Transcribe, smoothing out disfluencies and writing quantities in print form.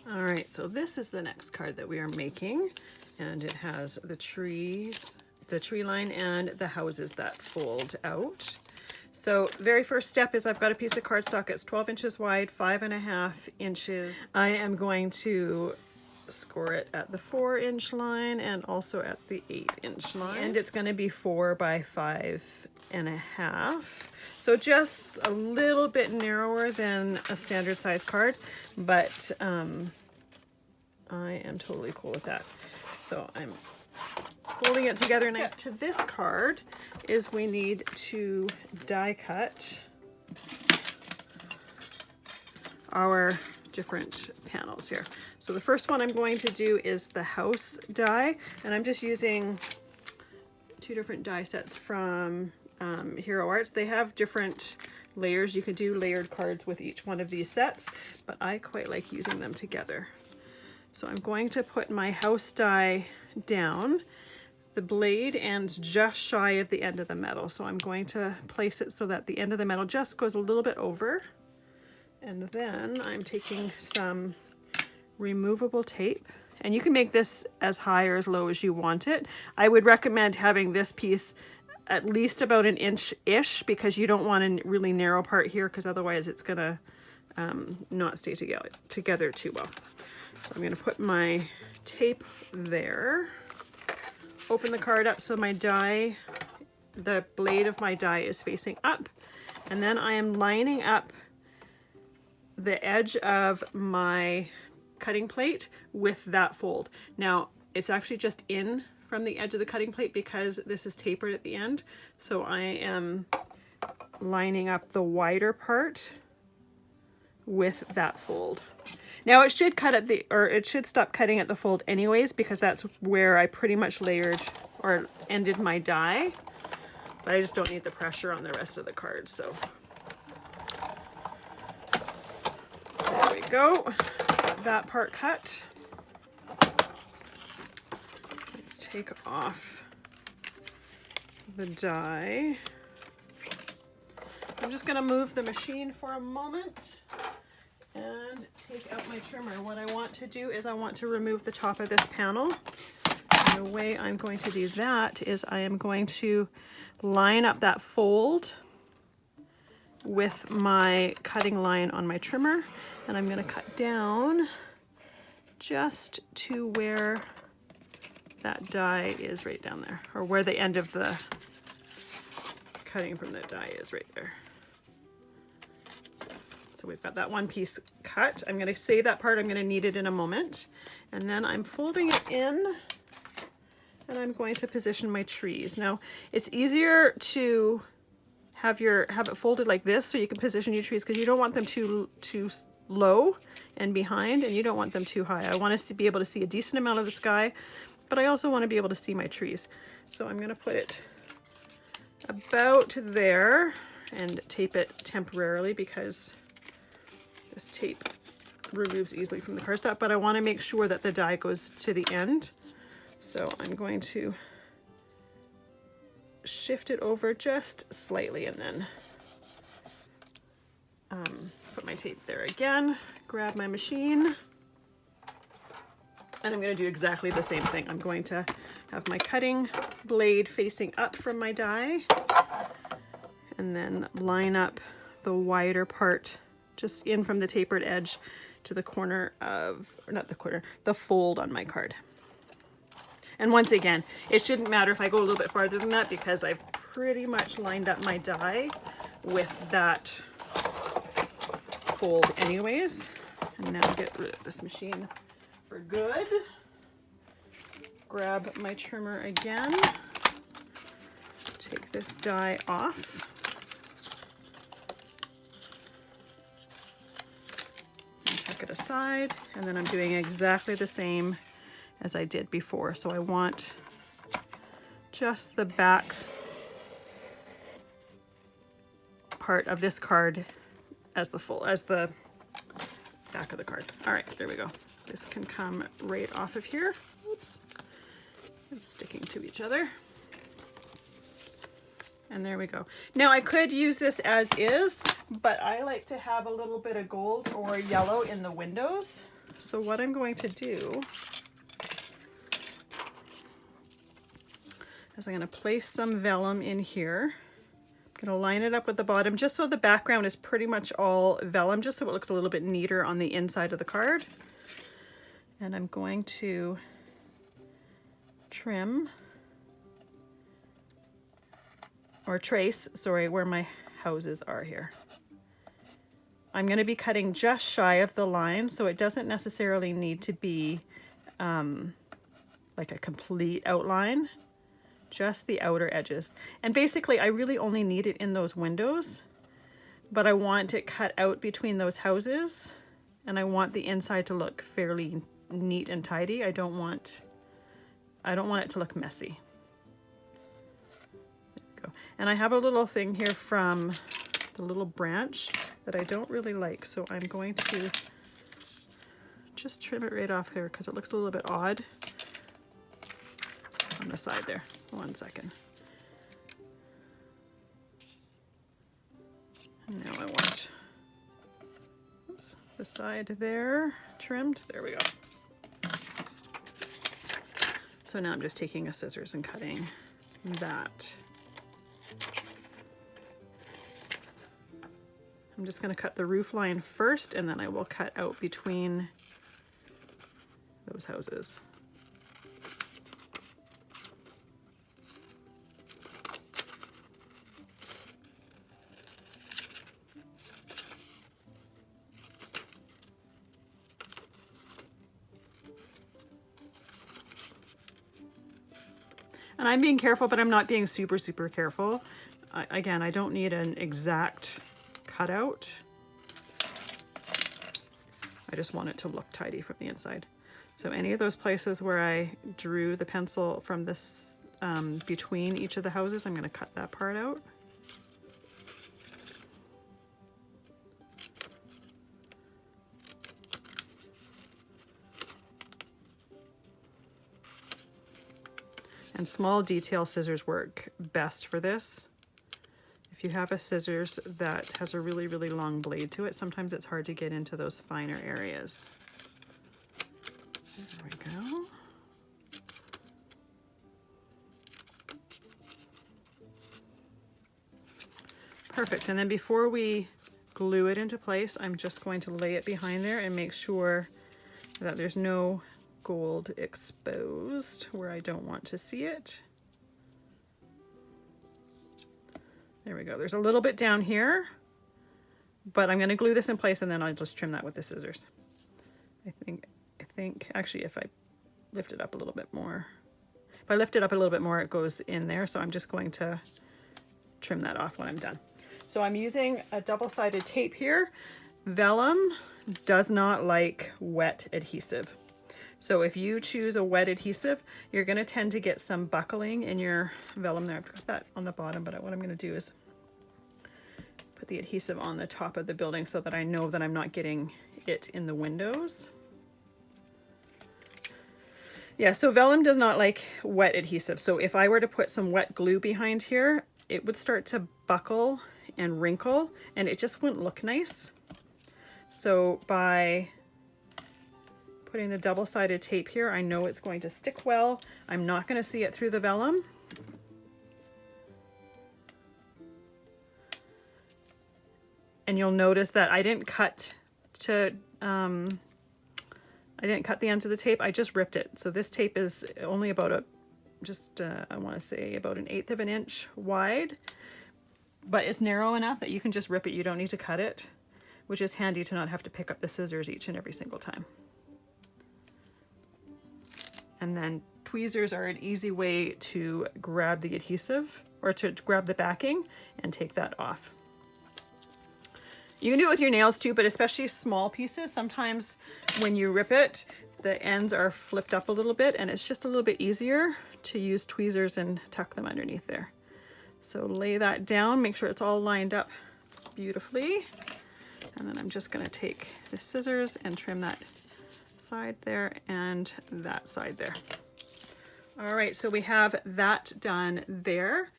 All right, so this is the next card that we are making, and it has the trees, the tree line, and the houses that fold out. So very first step is I've got a piece of cardstock. It's 12 inches wide, 5.5 inches. I am going to score it at the 4-inch line and also at the 8-inch line. And it's going to be 4 by 5.5. So just a little bit narrower than a standard size card, but I am totally cool with that. So I'm folding it together nice. To this card is we need to die cut our different panels here. So the first one I'm going to do is the house die, and I'm just using 2 different die sets from Hero Arts. They have different layers. You can do layered cards with each one of these sets, but I quite like using them together. So I'm going to put my house die down. The blade ends just shy of the end of the metal, so I'm going to place it so that the end of the metal just goes a little bit over. And then I'm taking some removable tape, and you can make this as high or as low as you want it. I would recommend having this piece at least about 1 inch-ish, because you don't want a really narrow part here, because otherwise it's gonna not stay together too well. So I'm gonna put my tape there, open the card up so my die, the blade of my die is facing up, and then I am lining up the edge of my cutting plate with that fold. Now it's actually just in from the edge of the cutting plate because this is tapered at the end. So I am lining up the wider part with that fold. Now it should cut at it should stop cutting at the fold anyways, because that's where I pretty much layered or ended my die, but I just don't need the pressure on the rest of the card. So there we go, got that part cut. Let's take off the die. I'm just gonna move the machine for a moment and take out my trimmer. What I want to do is I want to remove the top of this panel. And the way I'm going to do that is I am going to line up that fold with my cutting line on my trimmer, and I'm going to cut down just to where that die is right down there, or where the end of the cutting from the die is right there. So we've got that one piece cut. I'm going to save that part. I'm going to need it in a moment. And then I'm folding it in, and I'm going to position my trees. Now it's easier to have it folded like this so you can position your trees, because you don't want them too low and behind, and you don't want them too high. I want us to be able to see a decent amount of the sky, but I also want to be able to see my trees. So I'm going to put it about there and tape it temporarily, because this tape removes easily from the cardstock, but I want to make sure that the die goes to the end. So I'm going to shift it over just slightly, and then put my tape there again, grab my machine, and I'm going to do exactly the same thing. I'm going to have my cutting blade facing up from my die, and then line up the wider part just in from the tapered edge to the corner of, or not the corner, the fold on my card. And once again, it shouldn't matter if I go a little bit farther than that, because I've pretty much lined up my die with that fold anyways. And now get rid of this machine for good. Grab my trimmer again. Take this die off. And tuck it aside. And then I'm doing exactly the same as I did before. So I want just the back part of this card as the back of the card. All right, there we go. This can come right off of here. Oops, it's sticking to each other. And there we go. Now I could use this as is, but I like to have a little bit of gold or yellow in the windows. So what I'm going to do is I'm going to place some vellum in here. I'm going to line it up with the bottom just so the background is pretty much all vellum, just so it looks a little bit neater on the inside of the card. And I'm going to trim, or trace, sorry, where my houses are here. I'm going to be cutting just shy of the line, so it doesn't necessarily need to be like a complete outline, just the outer edges. And basically I really only need it in those windows, but I want it cut out between those houses, and I want the inside to look fairly neat and tidy. I don't want it to look messy. There we go. And I have a little thing here from the little branch that I don't really like, so I'm going to just trim it right off here because it looks a little bit odd on the side there. 1 second. And now I want, oops, the side there trimmed. There we go. So now I'm just taking a scissors and cutting that. I'm just going to cut the roof line first, and then I will cut out between those houses. And I'm being careful, but I'm not being super careful. Again, I don't need an exact cutout. I just want it to look tidy from the inside. So any of those places where I drew the pencil from this between each of the houses, I'm going to cut that part out. And small detail scissors work best for this. If you have a scissors that has a really long blade to it, sometimes it's hard to get into those finer areas. There we go. Perfect. And then before we glue it into place, I'm just going to lay it behind there and make sure that there's no gold exposed where I don't want to see it. There we go. There's a little bit down here, but I'm going to glue this in place and then I'll just trim that with the scissors. I think actually if I lift it up a little bit more, it goes in there. So I'm just going to trim that off when I'm done. So I'm using a double-sided tape here. Vellum does not like wet adhesive. So if you choose a wet adhesive, you're going to tend to get some buckling in your vellum there. I've got that on the bottom, but what I'm going to do is put the adhesive on the top of the building so that I know that I'm not getting it in the windows. Yeah, so vellum does not like wet adhesive. So if I were to put some wet glue behind here, it would start to buckle and wrinkle, and it just wouldn't look nice. So by putting the double-sided tape here, I know it's going to stick well. I'm not going to see it through the vellum. And you'll notice that I didn't cut the ends of the tape. I just ripped it. So this tape is only about I want to say about 1/8 of an inch wide, but it's narrow enough that you can just rip it. You don't need to cut it, which is handy to not have to pick up the scissors each and every single time. And then tweezers are an easy way to grab the adhesive or to grab the backing and take that off. You can do it with your nails too, but especially small pieces. Sometimes when you rip it, the ends are flipped up a little bit and it's just a little bit easier to use tweezers and tuck them underneath there. So lay that down, make sure it's all lined up beautifully. And then I'm just going to take the scissors and trim that side there and that side there. All right, so we have that done there.